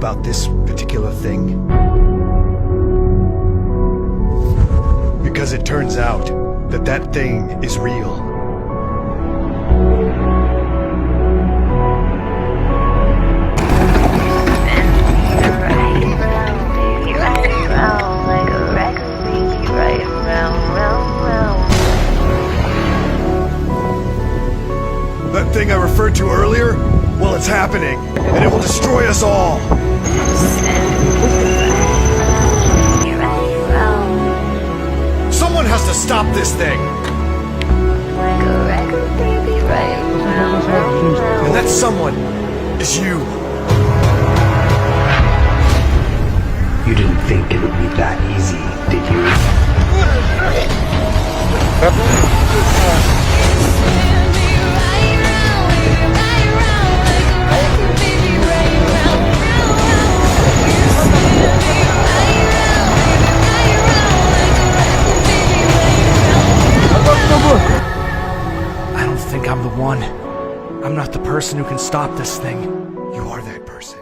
about this particular thing. Because it turns out that that thing is real. That thing I referred to earlier? Well, it's happening, and it will destroy us all. Someone has to stop this thing. And that someone is you. You didn't think it would be that easy, did you? I don't think I'm the one. I'm not the person who can stop this thing. You are that person.